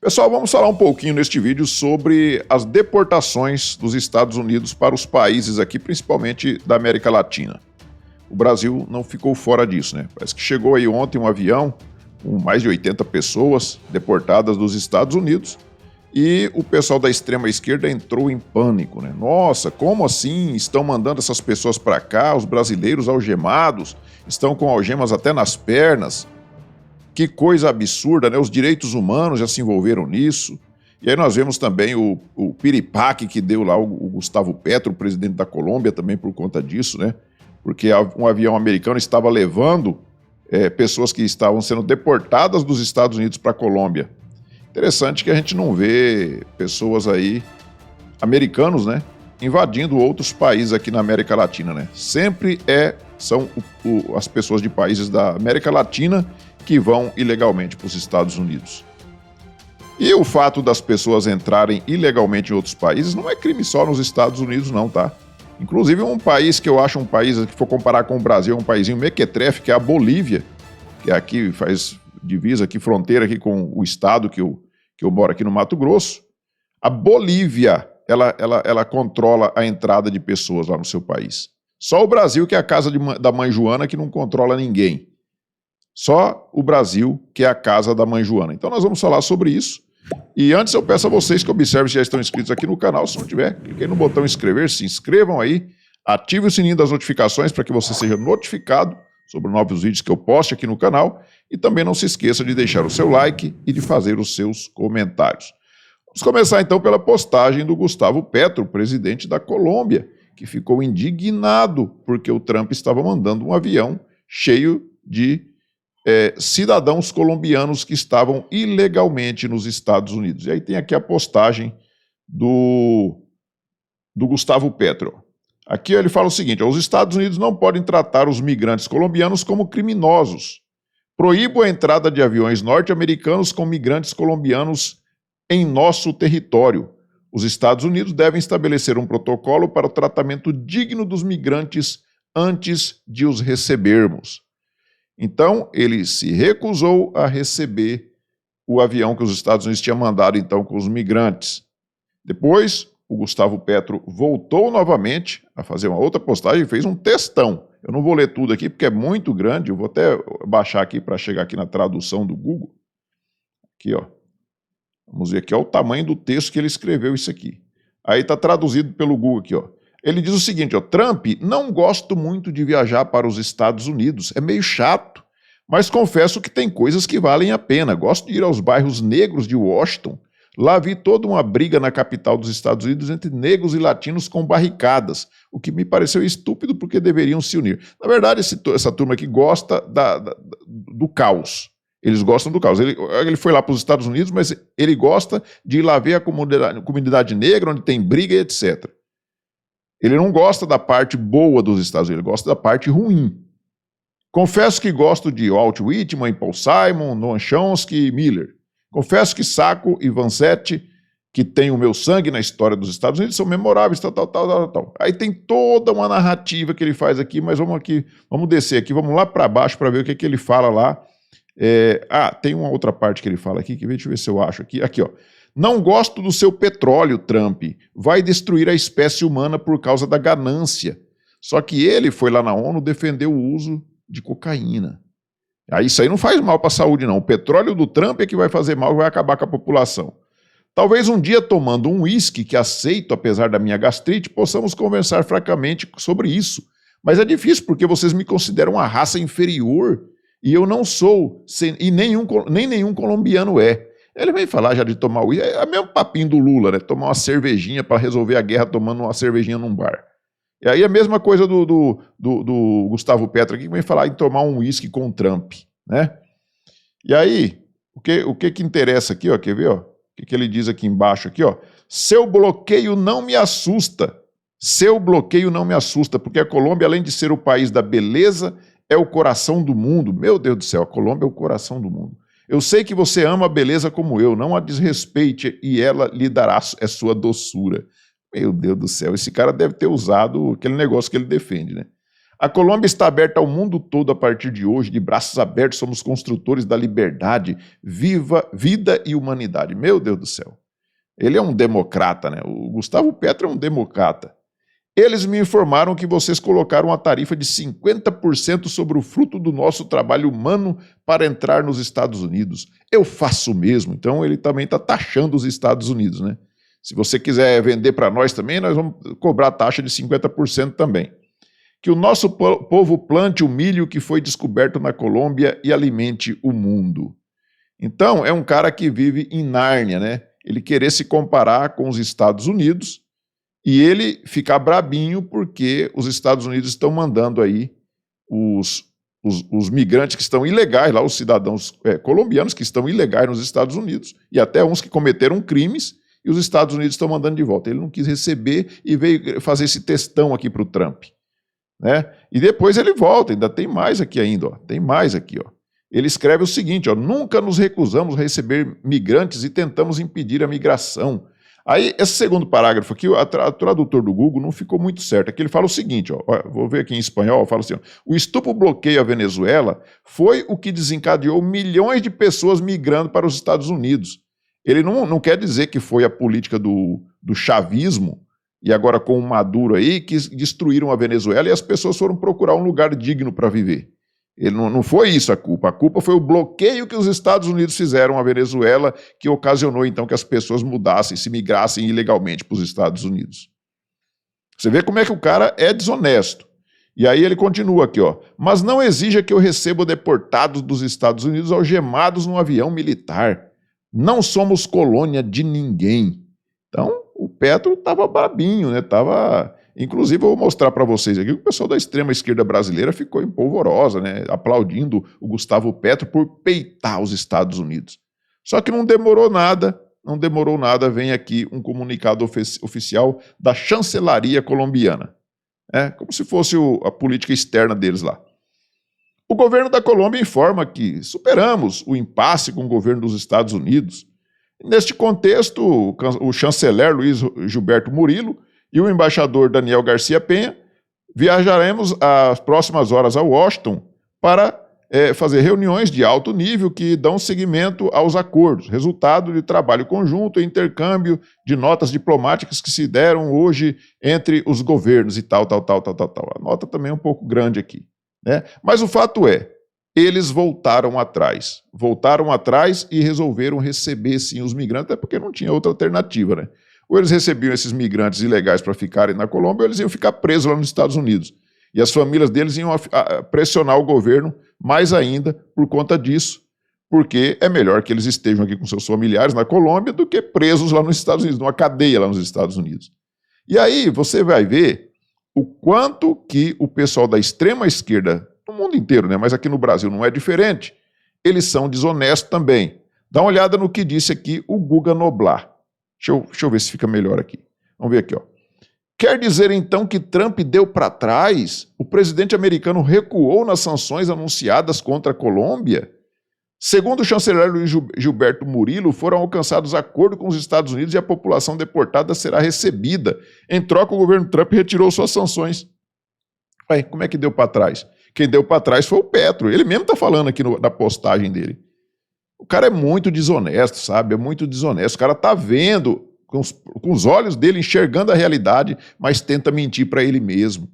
Pessoal, vamos falar um pouquinho neste vídeo sobre as deportações dos Estados Unidos para os países aqui, principalmente da América Latina. O Brasil não ficou fora disso, né? Parece que chegou aí ontem um avião com mais de 80 pessoas deportadas dos Estados Unidos e o pessoal da extrema esquerda entrou em pânico, né? Nossa, como assim? Estão mandando essas pessoas para cá, os brasileiros algemados, estão com algemas até nas pernas. Que coisa absurda, né? Os direitos humanos já se envolveram nisso. E aí nós vemos também o piripaque que deu lá o Gustavo Petro, o presidente da Colômbia, também por conta disso, né? Porque um avião americano estava levando pessoas que estavam sendo deportadas dos Estados Unidos para a Colômbia. Interessante que a gente não vê pessoas aí, americanos, né? Invadindo outros países aqui na América Latina, né? Sempre são as pessoas de países da América Latina que vão ilegalmente para os Estados Unidos. E o fato das pessoas entrarem ilegalmente em outros países não é crime só nos Estados Unidos não, tá? Inclusive um país que eu acho um país, que for comparar com o Brasil, um paísinho mequetrefe, que é a Bolívia, que é aqui faz divisa, aqui fronteira aqui com o estado que eu moro aqui no Mato Grosso. A Bolívia, ela controla a entrada de pessoas lá no seu país. Só o Brasil, que é a casa da mãe Joana, que não controla ninguém. Só o Brasil, que é a casa da mãe Joana. Então nós vamos falar sobre isso. E antes eu peço a vocês que observem se já estão inscritos aqui no canal. Se não tiver, cliquem no botão inscrever, se inscrevam aí, ative o sininho das notificações para que você seja notificado sobre novos vídeos que eu poste aqui no canal. E também não se esqueça de deixar o seu like e de fazer os seus comentários. Vamos começar então pela postagem do Gustavo Petro, presidente da Colômbia, que ficou indignado porque o Trump estava mandando um avião cheio de cidadãos colombianos que estavam ilegalmente nos Estados Unidos. E aí tem aqui a postagem do Gustavo Petro. Aqui ele fala o seguinte: os Estados Unidos não podem tratar os migrantes colombianos como criminosos. Proíbo a entrada de aviões norte-americanos com migrantes colombianos em nosso território. Os Estados Unidos devem estabelecer um protocolo para o tratamento digno dos migrantes antes de os recebermos. Então, ele se recusou a receber o avião que os Estados Unidos tinham mandado, então, com os migrantes. Depois, o Gustavo Petro voltou novamente a fazer uma outra postagem e fez um textão. Eu não vou ler tudo aqui porque é muito grande, eu vou até baixar aqui para chegar aqui na tradução do Google. Aqui, ó. Vamos ver aqui, ó, o tamanho do texto que ele escreveu isso aqui. Aí está traduzido pelo Google aqui, ó. Ele diz o seguinte, ó: Trump, não gosto muito de viajar para os Estados Unidos, é meio chato, mas confesso que tem coisas que valem a pena. Gosto de ir aos bairros negros de Washington. Lá vi toda uma briga na capital dos Estados Unidos entre negros e latinos com barricadas, o que me pareceu estúpido porque deveriam se unir. Na verdade, essa turma aqui gosta do caos. Eles gostam do caos. Ele foi lá para os Estados Unidos, mas ele gosta de ir lá ver a comunidade negra, onde tem briga e etc. Ele não gosta da parte boa dos Estados Unidos, ele gosta da parte ruim. Confesso que gosto de Walt Whitman, Paul Simon, Noam Chomsky e Miller. Confesso que Sacco e Vanzetti, que tem o meu sangue na história dos Estados Unidos, são memoráveis, tal. Aí tem toda uma narrativa que ele faz aqui, mas vamos descer aqui, vamos lá para baixo para ver o que ele fala lá. Tem uma outra parte que ele fala aqui, deixa eu ver se eu acho aqui. Aqui, ó. Não gosto do seu petróleo, Trump. Vai destruir a espécie humana por causa da ganância. Só que ele foi lá na ONU defender o uso de cocaína. Isso aí não faz mal para a saúde, não. O petróleo do Trump é que vai fazer mal e vai acabar com a população. Talvez um dia, tomando um uísque que aceito, apesar da minha gastrite, possamos conversar francamente sobre isso. Mas é difícil porque vocês me consideram uma raça inferior e eu não sou, e nem nenhum colombiano é. Ele vem falar já de tomar uísque, é o mesmo papinho do Lula, né? Tomar uma cervejinha para resolver a guerra tomando uma cervejinha num bar. E aí a mesma coisa do Gustavo Petro aqui, que vem falar em tomar um uísque com o Trump, né? E aí, o que interessa aqui, ó, quer ver, ó? O que ele diz aqui embaixo, aqui, ó? Seu bloqueio não me assusta. Seu bloqueio não me assusta, porque a Colômbia, além de ser o país da beleza, é o coração do mundo. Meu Deus do céu, a Colômbia é o coração do mundo. Eu sei que você ama a beleza como eu, não a desrespeite e ela lhe dará a sua doçura. Meu Deus do céu, esse cara deve ter usado aquele negócio que ele defende, né? A Colômbia está aberta ao mundo todo a partir de hoje, de braços abertos, somos construtores da liberdade, viva vida e humanidade. Meu Deus do céu. Ele é um democrata, né? O Gustavo Petro é um democrata. Eles me informaram que vocês colocaram uma tarifa de 50% sobre o fruto do nosso trabalho humano para entrar nos Estados Unidos. Eu faço o mesmo. Então ele também está taxando os Estados Unidos, né? Se você quiser vender para nós também, nós vamos cobrar a taxa de 50% também. Que o nosso povo plante o milho que foi descoberto na Colômbia e alimente o mundo. Então, é um cara que vive em Nárnia, né? Ele querer se comparar com os Estados Unidos e ele ficar brabinho porque os Estados Unidos estão mandando aí os migrantes que estão ilegais, lá os cidadãos colombianos que estão ilegais nos Estados Unidos e até uns que cometeram crimes e os Estados Unidos estão mandando de volta. Ele não quis receber e veio fazer esse textão aqui para o Trump. Né? E depois ele volta, ainda tem mais aqui ainda, ó. Tem mais aqui, ó. Ele escreve o seguinte, ó, nunca nos recusamos a receber migrantes e tentamos impedir a migração. Aí, esse segundo parágrafo aqui, o tradutor do Google não ficou muito certo. Aqui ele fala o seguinte, ó, vou ver aqui em espanhol, fala assim, ó, o estupro bloqueio à Venezuela foi o que desencadeou milhões de pessoas migrando para os Estados Unidos. Ele não quer dizer que foi a política do chavismo, e agora com o Maduro aí, que destruíram a Venezuela e as pessoas foram procurar um lugar digno para viver. Ele não foi isso a culpa foi o bloqueio que os Estados Unidos fizeram à Venezuela, que ocasionou então que as pessoas mudassem, se migrassem ilegalmente para os Estados Unidos. Você vê como é que o cara é desonesto. E aí ele continua aqui, ó, mas não exija que eu receba deportados dos Estados Unidos algemados num avião militar. Não somos colônia de ninguém. Então, o Petro estava brabinho, né? Inclusive, eu vou mostrar para vocês aqui que o pessoal da extrema-esquerda brasileira ficou empolvorosa, né? Aplaudindo o Gustavo Petro por peitar os Estados Unidos. Só que não demorou nada, vem aqui um comunicado oficial da chancelaria colombiana. Como se fosse a política externa deles lá. O governo da Colômbia informa que superamos o impasse com o governo dos Estados Unidos. Neste contexto, o chanceler Luiz Gilberto Murilo e o embaixador Daniel Garcia Penha viajaremos às próximas horas a Washington para fazer reuniões de alto nível que dão seguimento aos acordos, resultado de trabalho conjunto e intercâmbio de notas diplomáticas que se deram hoje entre os governos e tal. A nota também é um pouco grande aqui, né? Mas o fato é, eles voltaram atrás e resolveram receber sim os migrantes, até porque não tinha outra alternativa, né? Ou eles recebiam esses migrantes ilegais para ficarem na Colômbia, ou eles iam ficar presos lá nos Estados Unidos. E as famílias deles iam pressionar o governo mais ainda por conta disso, porque é melhor que eles estejam aqui com seus familiares na Colômbia do que presos lá nos Estados Unidos, numa cadeia lá nos Estados Unidos. E aí você vai ver o quanto que o pessoal da extrema esquerda, no mundo inteiro, né, mas aqui no Brasil não é diferente, eles são desonestos também. Dá uma olhada no que disse aqui o Guga Noblar. Deixa eu ver se fica melhor aqui. Vamos ver aqui, ó. Quer dizer, então, que Trump deu para trás? O presidente americano recuou nas sanções anunciadas contra a Colômbia? Segundo o chanceler Luiz Gilberto Murilo, foram alcançados acordos com os Estados Unidos e a população deportada será recebida. Em troca, o governo Trump retirou suas sanções. Ué, como é que deu para trás? Quem deu para trás foi o Petro. Ele mesmo está falando aqui na postagem dele. O cara é muito desonesto, sabe? É muito desonesto. O cara está vendo com os olhos dele, enxergando a realidade, mas tenta mentir para ele mesmo,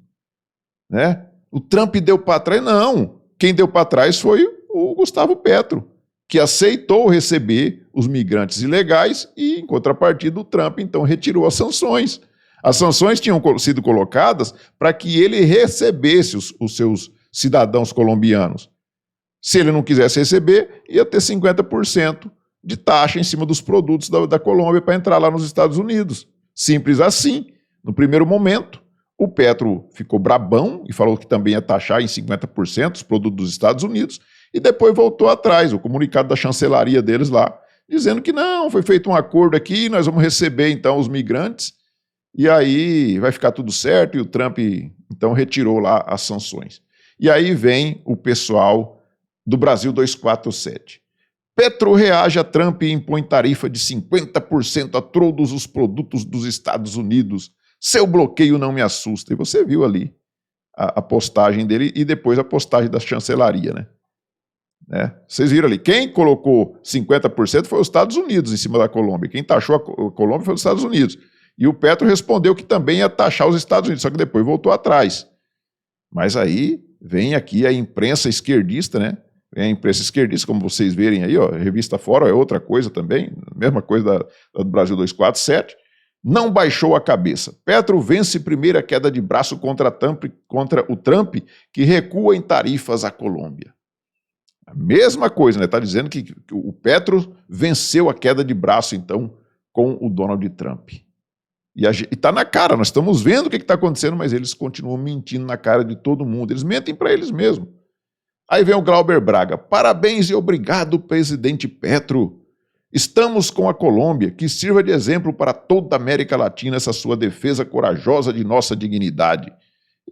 né? O Trump deu para trás? Não. Quem deu para trás foi o Gustavo Petro, que aceitou receber os migrantes ilegais e, em contrapartida, o Trump, então, retirou as sanções. As sanções tinham sido colocadas para que ele recebesse os seus cidadãos colombianos. Se ele não quisesse receber, ia ter 50% de taxa em cima dos produtos da Colômbia para entrar lá nos Estados Unidos. Simples assim. No primeiro momento, o Petro ficou brabão e falou que também ia taxar em 50% os produtos dos Estados Unidos e depois voltou atrás, o comunicado da chancelaria deles lá, dizendo que não, foi feito um acordo aqui, nós vamos receber então os migrantes e aí vai ficar tudo certo e o Trump então retirou lá as sanções. E aí vem o pessoal do Brasil 247. Petro reage a Trump e impõe tarifa de 50% a todos os produtos dos Estados Unidos. Seu bloqueio não me assusta. E você viu ali a postagem dele e depois a postagem da chancelaria, né? Vocês viram ali, quem colocou 50% foi os Estados Unidos em cima da Colômbia. Quem taxou a Colômbia foi os Estados Unidos. E o Petro respondeu que também ia taxar os Estados Unidos, só que depois voltou atrás. Mas aí vem aqui a imprensa esquerdista, né? Vem a imprensa esquerdista, como vocês verem aí, ó, Revista Fora é outra coisa também, mesma coisa da do Brasil 247. Não baixou a cabeça. Petro vence primeira queda de braço contra o Trump, que recua em tarifas à Colômbia. A mesma coisa, né? Está dizendo que o Petro venceu a queda de braço, então, com o Donald Trump. E está na cara, nós estamos vendo o que está acontecendo, mas eles continuam mentindo na cara de todo mundo. Eles mentem para eles mesmos. Aí vem o Glauber Braga. Parabéns e obrigado, presidente Petro. Estamos com a Colômbia, que sirva de exemplo para toda a América Latina essa sua defesa corajosa de nossa dignidade.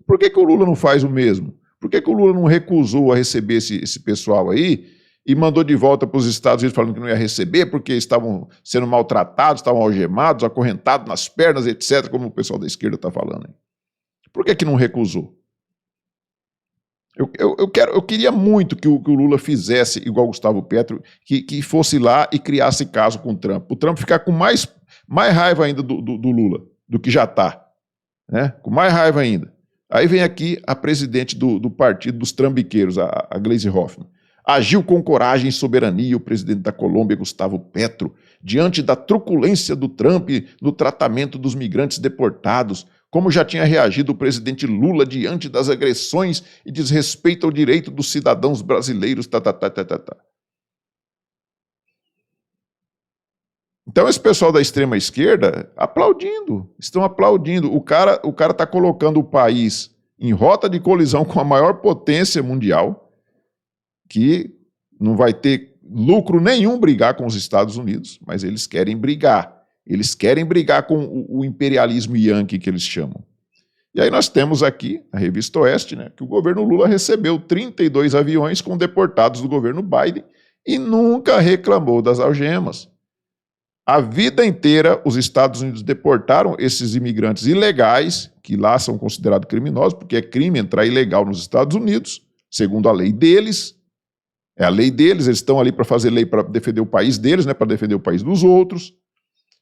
Por que o Lula não faz o mesmo? Por que o Lula não recusou a receber esse pessoal aí e mandou de volta para os Estados Unidos falando que não ia receber porque estavam sendo maltratados, estavam algemados, acorrentados nas pernas, etc., como o pessoal da esquerda está falando aí? Por que não recusou? Eu queria muito que o Lula fizesse igual o Gustavo Petro, que fosse lá e criasse caso com o Trump. O Trump ficar com mais raiva ainda do Lula, do que já está, né? Com mais raiva ainda. Aí vem aqui a presidente do partido dos trambiqueiros, a Gleisi Hoffmann. Agiu com coragem e soberania o presidente da Colômbia, Gustavo Petro, diante da truculência do Trump no tratamento dos migrantes deportados, como já tinha reagido o presidente Lula diante das agressões e desrespeito ao direito dos cidadãos brasileiros. Então esse pessoal da extrema esquerda estão aplaudindo. O cara está colocando o país em rota de colisão com a maior potência mundial, que não vai ter lucro nenhum brigar com os Estados Unidos, mas eles querem brigar. Eles querem brigar com o imperialismo yankee que eles chamam. E aí nós temos aqui, a Revista Oeste, né, que o governo Lula recebeu 32 aviões com deportados do governo Biden e nunca reclamou das algemas. A vida inteira, os Estados Unidos deportaram esses imigrantes ilegais, que lá são considerados criminosos, porque é crime entrar ilegal nos Estados Unidos, segundo a lei deles. É a lei deles, eles estão ali para fazer lei para defender o país deles, né, para defender o país dos outros.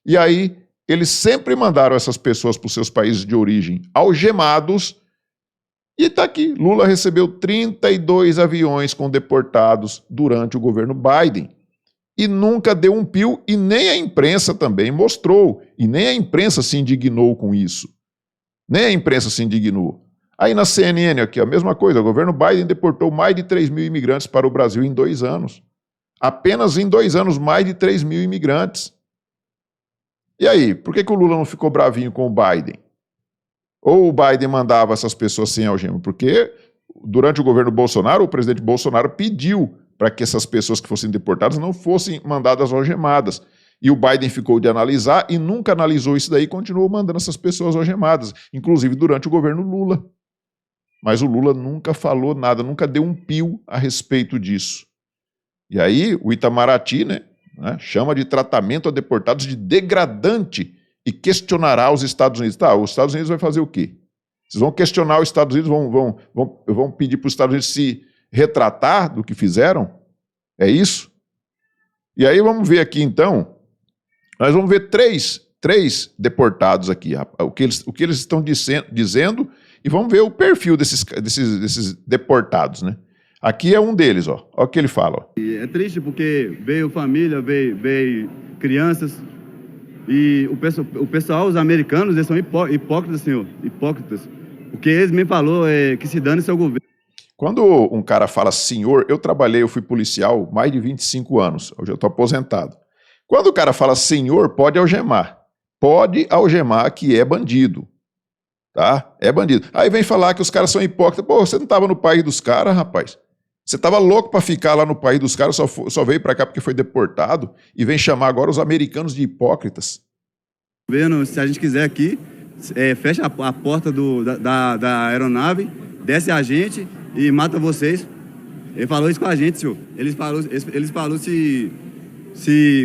E aí, eles sempre mandaram essas pessoas para os seus países de origem algemados. E está aqui, Lula recebeu 32 aviões com deportados durante o governo Biden. E nunca deu um pio, e nem a imprensa também mostrou. E nem a imprensa se indignou com isso. Nem a imprensa se indignou. Aí na CNN aqui, a mesma coisa, o governo Biden deportou mais de 3 mil imigrantes para o Brasil em 2 anos. Apenas em 2 anos, mais de 3 mil imigrantes. E aí, por que o Lula não ficou bravinho com o Biden? Ou o Biden mandava essas pessoas sem algema? Porque durante o governo Bolsonaro, o presidente Bolsonaro pediu para que essas pessoas que fossem deportadas não fossem mandadas algemadas. E o Biden ficou de analisar e nunca analisou isso daí e continuou mandando essas pessoas algemadas, inclusive durante o governo Lula. Mas o Lula nunca falou nada, nunca deu um pio a respeito disso. E aí o Itamaraty, né, chama de tratamento a deportados de degradante e questionará os Estados Unidos. Tá, os Estados Unidos vai fazer o quê? Vocês vão questionar os Estados Unidos, vão pedir para os Estados Unidos se retratar do que fizeram? É isso? E aí vamos ver aqui então, nós vamos ver três deportados aqui, o que eles estão dizendo, e vamos ver o perfil desses deportados, né? Aqui é um deles, ó. Olha o que ele fala. Ó. É triste porque veio família, veio crianças, e o pessoal, os americanos, eles são hipócritas, senhor, hipócritas. Porque eles me falou que se dane seu governo. Quando um cara fala senhor, eu fui policial mais de 25 anos, hoje eu estou aposentado. Quando o cara fala senhor, pode algemar que é bandido. Tá? É bandido. Aí vem falar que os caras são hipócritas. Pô, você não estava no país dos caras, rapaz? Você estava louco para ficar lá no país dos caras, só veio para cá porque foi deportado e vem chamar agora os americanos de hipócritas. Governo, se a gente quiser aqui, fecha a porta da aeronave, desce a gente e mata vocês. Ele falou isso com a gente, senhor. Eles falaram se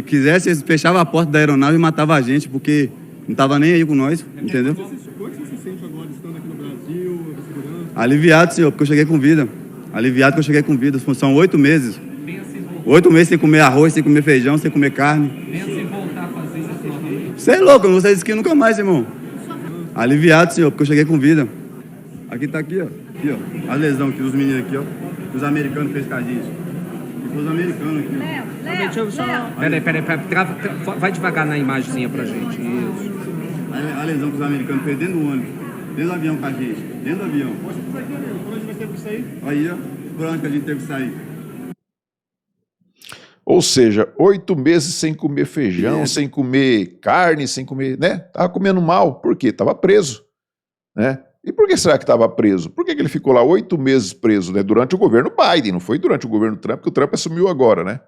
quisesse, eles fechavam a porta da aeronave e matavam a gente, porque não estava nem aí com nós, entendeu? Como é que você se sente agora estando aqui no Brasil, a segurança? Aliviado, senhor, porque eu cheguei com vida. Aliviado que eu cheguei com vida. São 8 meses. 8 meses sem comer arroz, sem comer feijão, sem comer carne. Pensa em voltar a fazer isso novamente? Você é louco, eu não vou sair disso aqui nunca mais, irmão. Aliviado, senhor, porque eu cheguei com vida. Aqui tá aqui, ó. Aqui, ó. A lesão aqui dos meninos aqui, ó. Os americanos fez com a gente. E os americanos aqui, ó. Deixa eu só... Peraí. Vai devagar na imagenzinha pra gente. Isso. A lesão que os americanos fez dentro do ônibus. Dentro do avião com a gente. Dentro do avião. Por onde nós temos que sair? Aí, ó. Por onde que a gente teve que sair. Ou seja, 8 meses sem comer feijão, sem comer carne, sem comer, né? Tava comendo mal. Por quê? Tava preso, né? E por que será que estava preso? Por que ele ficou lá 8 meses preso, né? Durante o governo Biden, não foi durante o governo Trump, porque o Trump assumiu agora, né?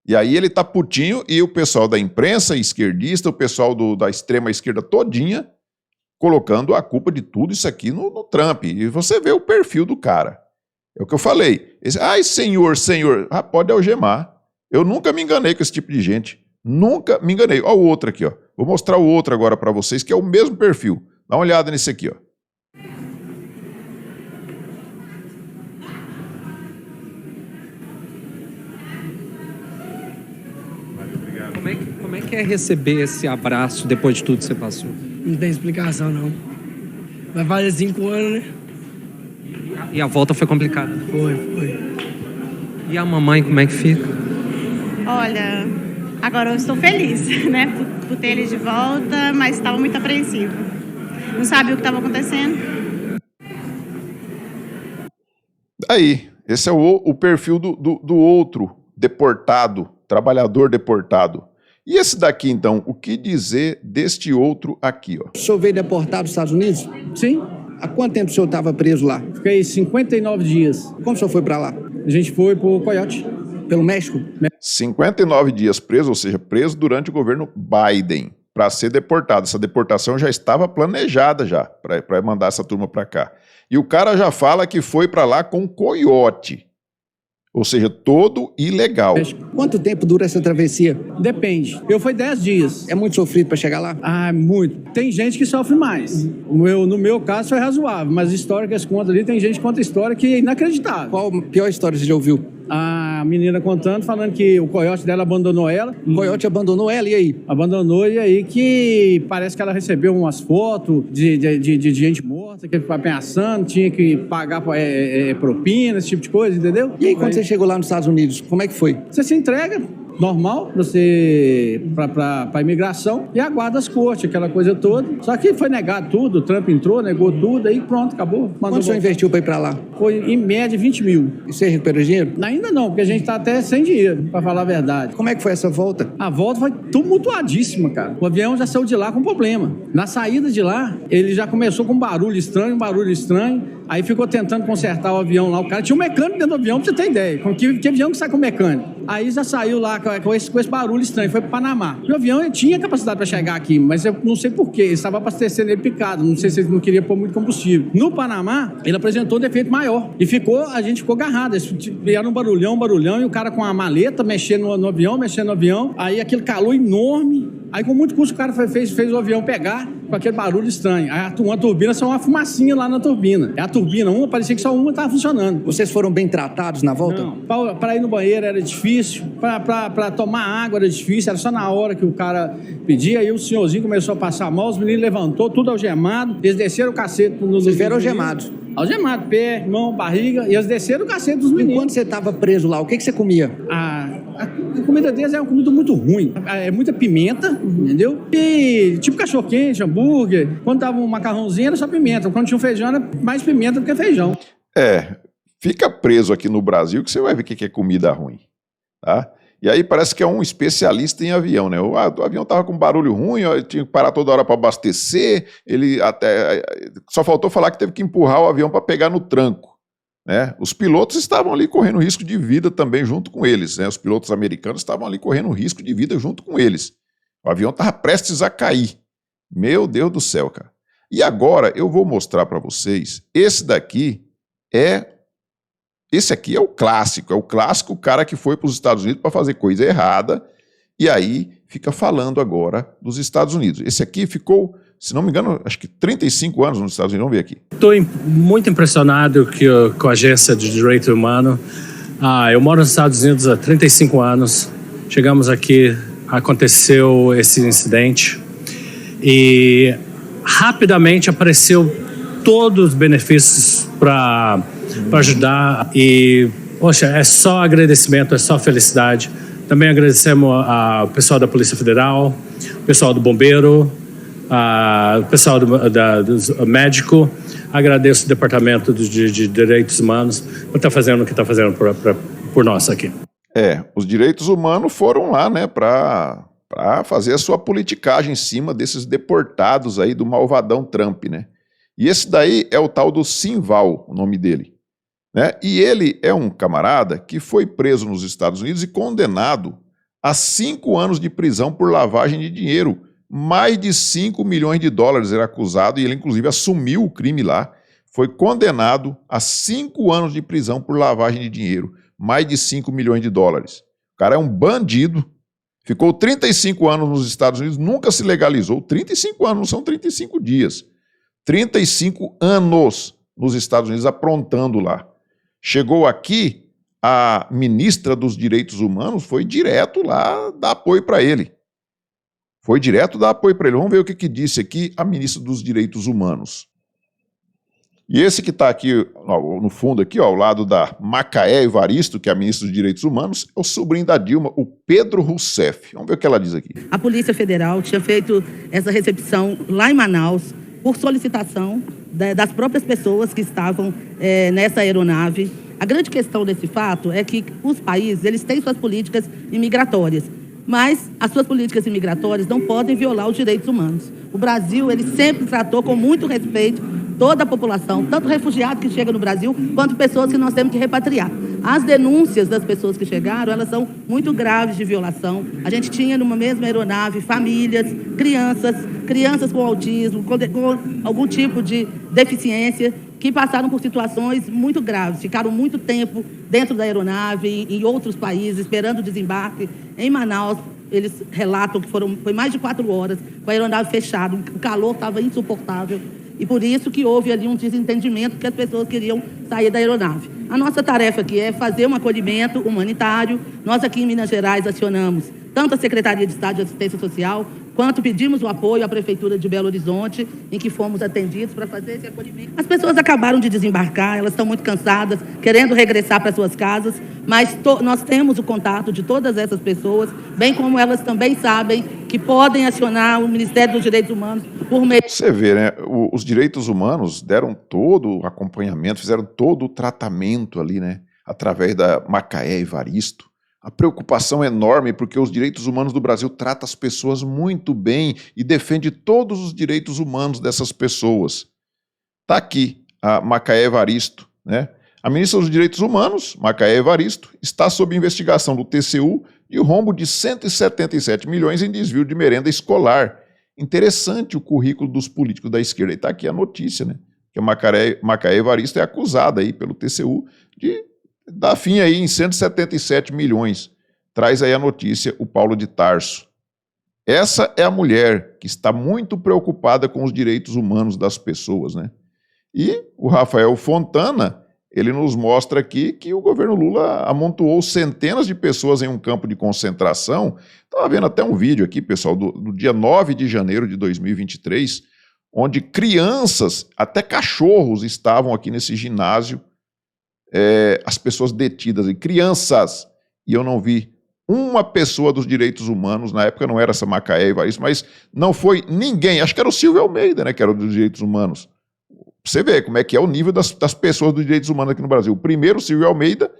E aí ele tá putinho e o pessoal da imprensa esquerdista, o pessoal da extrema esquerda todinha, colocando a culpa de tudo isso aqui no Trump. E você vê o perfil do cara. É o que eu falei. Ai, senhor, pode algemar. Eu nunca me enganei com esse tipo de gente. Nunca me enganei. Olha o outro aqui, ó. Vou mostrar o outro agora para vocês, que é o mesmo perfil. Dá uma olhada nesse aqui, ó. Como é que é receber esse abraço depois de tudo que você passou? Não tem explicação, não. Vai fazer 5 anos, né? E a volta foi complicada? Foi. E a mamãe, como é que fica? Olha, agora eu estou feliz, né, por ter ele de volta, mas estava muito apreensivo. Não sabia o que estava acontecendo. Aí, esse é o perfil do outro deportado, trabalhador deportado. E esse daqui, então, o que dizer deste outro aqui, ó? O senhor veio deportado dos Estados Unidos? Sim, Há quanto tempo o senhor estava preso lá? fiquei 59 dias. Como o senhor foi para lá? A gente foi pro Coyote. Pelo México? 59 dias preso, ou seja, preso durante o governo Biden, para ser deportado. Essa deportação já estava planejada já, para mandar essa turma para cá. E o cara já fala que foi para lá com coiote, ou seja, todo ilegal. Quanto tempo dura essa travessia? Depende. Eu fui 10 dias. É muito sofrido para chegar lá? Ah, muito. Tem gente que sofre mais. No meu caso foi razoável, mas a história que eles contam ali, tem gente que conta história que é inacreditável. Qual a pior história você já ouviu? A menina contando, falando que o coiote dela abandonou ela. O coiote abandonou ela, e aí? Abandonou, e aí que parece que ela recebeu umas fotos de gente morta, que foi ameaçando, tinha que pagar propina, esse tipo de coisa, entendeu? E aí, quando você chegou lá nos Estados Unidos, como é que foi? Você se entrega, normal, pra imigração, e aguarda as cortes, aquela coisa toda. Só que foi negado tudo, o Trump entrou, negou tudo, aí pronto, acabou. Quanto o senhor investiu para ir para lá? Foi, em média, 20 mil. E você recuperou dinheiro? Ainda não, porque a gente tá até sem dinheiro, pra falar a verdade. Como é que foi essa volta? A volta foi tumultuadíssima, cara. O avião já saiu de lá com problema. Na saída de lá, ele já começou com um barulho estranho. Aí ficou tentando consertar o avião lá. O cara tinha um mecânico dentro do avião, pra você ter ideia. Que avião que sai com mecânico? Aí já saiu lá com esse barulho estranho, foi pro Panamá. E o avião ele tinha capacidade para chegar aqui, mas eu não sei porquê. Ele estava abastecendo ele picado. Não sei se ele não queria pôr muito combustível. No Panamá, ele apresentou um defeito maior. E a gente ficou agarrado. Era um barulhão, e o cara com a maleta mexendo no avião. Aí aquele calor enorme. Aí com muito custo o cara fez o avião pegar com aquele barulho estranho. Aí uma turbina, só uma fumacinha lá na turbina. É a turbina, parecia que só uma estava funcionando. Vocês foram bem tratados na volta? Não, para ir no banheiro era difícil, para tomar água era difícil, era só na hora que o cara pedia. Aí o senhorzinho começou a passar mal, os meninos levantou, tudo algemado, eles desceram o cacete nos Vocês vieram algemados? Algemado, pé, mão, barriga, e eles desceram o cacete dos meninos. Enquanto você estava preso lá, o que você comia? A comida deles é uma comida muito ruim. É muita pimenta, entendeu? E tipo cachorro-quente, hambúrguer. Quando tava um macarrãozinho era só pimenta. Quando tinha um feijão era mais pimenta do que feijão. Fica preso aqui no Brasil que você vai ver o que é comida ruim, tá? E aí parece que é um especialista em avião, né? O avião tava com barulho ruim, ó, tinha que parar toda hora para abastecer, ele até só faltou falar que teve que empurrar o avião para pegar no tranco, né? Os pilotos estavam ali correndo risco de vida também junto com eles, né? Os pilotos americanos estavam ali correndo risco de vida junto com eles. O avião estava prestes a cair. Meu Deus do céu, cara. E agora eu vou mostrar para vocês, esse aqui é o clássico cara que foi para os Estados Unidos para fazer coisa errada e aí fica falando agora dos Estados Unidos. Esse aqui ficou se não me engano, acho que 35 anos nos Estados Unidos. Vamos ver aqui. Estou muito impressionado com a Agência de Direito Humano. Eu moro nos Estados Unidos há 35 anos. Chegamos aqui, aconteceu esse incidente e rapidamente apareceu todos os benefícios para ajudar e, poxa, é só agradecimento, é só felicidade. Também agradecemos ao pessoal da Polícia Federal, o pessoal do Bombeiro, o pessoal do médico. Agradeço o Departamento de Direitos Humanos por estar fazendo o que está fazendo por nós aqui. Os direitos humanos foram lá, né, para fazer a sua politicagem em cima desses deportados aí do malvadão Trump, né? E esse daí é o tal do Simval, o nome dele, né? E ele é um camarada que foi preso nos Estados Unidos e condenado a 5 anos de prisão por lavagem de dinheiro. Mais de 5 milhões de dólares era acusado e ele, inclusive, assumiu o crime lá. Foi condenado a 5 anos de prisão por lavagem de dinheiro. Mais de 5 milhões de dólares. O cara é um bandido. Ficou 35 anos nos Estados Unidos, nunca se legalizou. 35 anos, não são 35 dias. 35 anos nos Estados Unidos aprontando lá. Chegou aqui, a ministra dos Direitos Humanos foi direto lá dar apoio para ele. Foi direto dar apoio para ele. Vamos ver o que disse aqui a ministra dos Direitos Humanos. E esse que está aqui, no fundo, aqui, ao lado da Macaé Evaristo, que é a ministra dos Direitos Humanos, é o sobrinho da Dilma, o Pedro Rousseff. Vamos ver o que ela diz aqui. A Polícia Federal tinha feito essa recepção lá em Manaus, por solicitação das próprias pessoas que estavam nessa aeronave. A grande questão desse fato é que os países, eles têm suas políticas imigratórias, mas as suas políticas imigratórias não podem violar os direitos humanos. O Brasil, ele sempre tratou com muito respeito toda a população, tanto refugiados que chegam no Brasil, quanto pessoas que nós temos que repatriar. As denúncias das pessoas que chegaram, elas são muito graves de violação. A gente tinha numa mesma aeronave famílias, crianças com autismo, com algum tipo de deficiência, que passaram por situações muito graves, ficaram muito tempo dentro da aeronave, em outros países, esperando o desembarque. Em Manaus, eles relatam que foi mais de 4 horas com a aeronave fechada, o calor estava insuportável. E por isso que houve ali um desentendimento, que as pessoas queriam sair da aeronave. A nossa tarefa aqui é fazer um acolhimento humanitário. Nós aqui em Minas Gerais acionamos tanto a Secretaria de Estado de Assistência Social, quanto pedimos o apoio à Prefeitura de Belo Horizonte, em que fomos atendidos para fazer esse acolhimento. As pessoas acabaram de desembarcar, elas estão muito cansadas, querendo regressar para suas casas, mas nós temos o contato de todas essas pessoas, bem como elas também sabem que podem acionar o Ministério dos Direitos Humanos por meio... Você vê, né? Os direitos humanos deram todo o acompanhamento, fizeram todo o tratamento ali, né? Através da Macaé Evaristo. A preocupação é enorme porque os direitos humanos do Brasil tratam as pessoas muito bem e defende todos os direitos humanos dessas pessoas. Está aqui a Macaé Evaristo, né? A ministra dos Direitos Humanos, Macaé Evaristo, está sob investigação do TCU e o rombo de 177 milhões em desvio de merenda escolar. Interessante o currículo dos políticos da esquerda. E está aqui a notícia, né? Que a Macaé Evaristo é acusada aí pelo TCU de dar fim aí em 177 milhões. Traz aí a notícia o Paulo de Tarso. Essa é a mulher que está muito preocupada com os direitos humanos das pessoas, né? E o Rafael Fontana, ele nos mostra aqui que o governo Lula amontoou centenas de pessoas em um campo de concentração. Estava vendo até um vídeo aqui, pessoal, do dia 9 de janeiro de 2023, onde crianças, até cachorros, estavam aqui nesse ginásio, as pessoas detidas, e crianças, e eu não vi uma pessoa dos direitos humanos, na época não era essa Macaé Evaristo, mas não foi ninguém, acho que era o Silvio Almeida, né, que era dos direitos humanos. Você vê como é que é o nível das pessoas dos direitos humanos aqui no Brasil. O primeiro, o Silvio Almeida,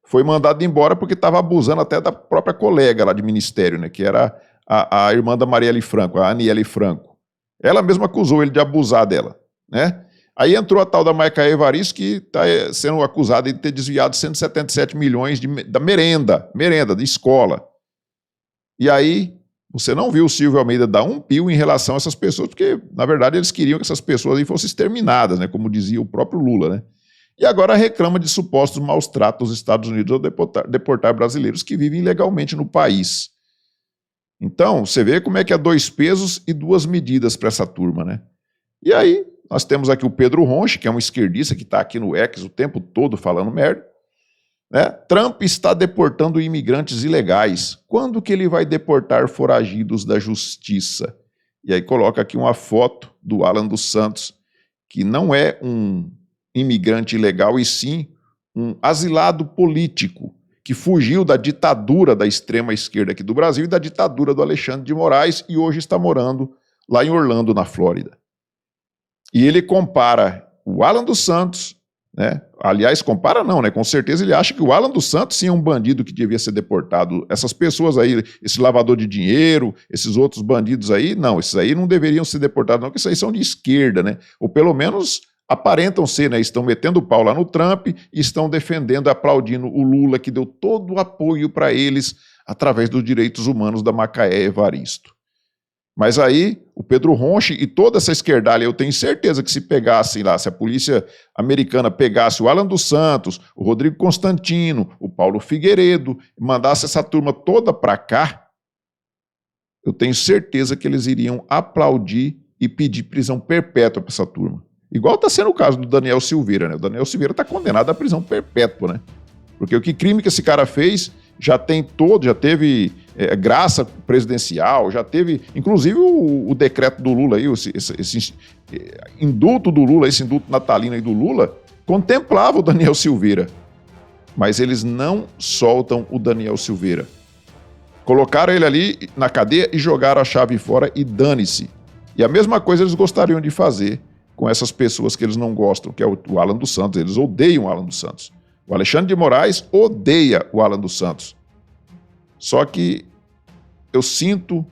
foi mandado embora porque estava abusando até da própria colega lá de ministério, né, que era a irmã da Marielle Franco, a Aniele Franco. Ela mesma acusou ele de abusar dela, né? Aí entrou a tal da Macaé Evaristo, que está sendo acusada de ter desviado 177 milhões da merenda de escola. E aí, você não viu o Silvio Almeida dar um pio em relação a essas pessoas, porque, na verdade, eles queriam que essas pessoas aí fossem exterminadas, né, como dizia o próprio Lula, né? E agora reclama de supostos maus tratos dos Estados Unidos ao deportar brasileiros que vivem ilegalmente no país. Então, você vê como é que é 2 pesos e 2 medidas para essa turma, né? E aí, nós temos aqui o Pedro Ronchi, que é um esquerdista que está aqui no X o tempo todo falando merda, né? Trump está deportando imigrantes ilegais. Quando que ele vai deportar foragidos da justiça? E aí coloca aqui uma foto do Alan dos Santos, que não é um imigrante ilegal, e sim um asilado político, que fugiu da ditadura da extrema esquerda aqui do Brasil e da ditadura do Alexandre de Moraes e hoje está morando lá em Orlando, na Flórida. E ele compara o Alan dos Santos, né? Aliás, compara não, né? Com certeza ele acha que o Alan dos Santos sim é um bandido que devia ser deportado. Essas pessoas aí, esse lavador de dinheiro, esses outros bandidos aí, não, esses aí não deveriam ser deportados não, porque esses aí são de esquerda, né? Ou pelo menos aparentam ser, né? Estão metendo o pau lá no Trump e estão defendendo, aplaudindo o Lula, que deu todo o apoio para eles através dos direitos humanos da Macaé Evaristo. Mas aí, o Pedro Ronchi e toda essa esquerdalha, eu tenho certeza que se pegassem lá, se a polícia americana pegasse o Alan dos Santos, o Rodrigo Constantino, o Paulo Figueiredo, e mandasse essa turma toda para cá, eu tenho certeza que eles iriam aplaudir e pedir prisão perpétua para essa turma. Igual está sendo o caso do Daniel Silveira, né? O Daniel Silveira está condenado à prisão perpétua, né? Porque o que crime que esse cara fez já teve graça presidencial, já teve, inclusive o decreto do Lula aí, esse indulto do Lula, esse indulto natalino aí do Lula, contemplava o Daniel Silveira. Mas eles não soltam o Daniel Silveira. Colocaram ele ali na cadeia e jogaram a chave fora e dane-se. E a mesma coisa eles gostariam de fazer com essas pessoas que eles não gostam, que é o Alan dos Santos. Eles odeiam o Alan dos Santos. O Alexandre de Moraes odeia o Alan dos Santos. Só que eu sinto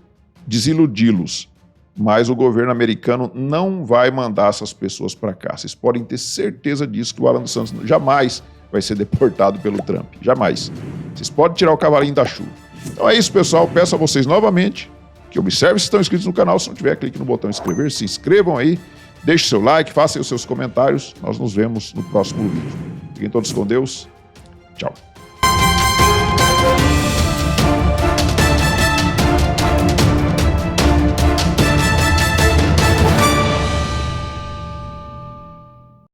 desiludi-los, mas o governo americano não vai mandar essas pessoas para cá. Vocês podem ter certeza disso, que o Alan dos Santos jamais vai ser deportado pelo Trump. Jamais. Vocês podem tirar o cavalinho da chuva. Então é isso, pessoal. Peço a vocês novamente que observem se estão inscritos no canal. Se não tiver, clique no botão inscrever, se inscrevam aí. Deixe seu like, faça aí os seus comentários. Nós nos vemos no próximo vídeo. Fiquem todos com Deus. Tchau.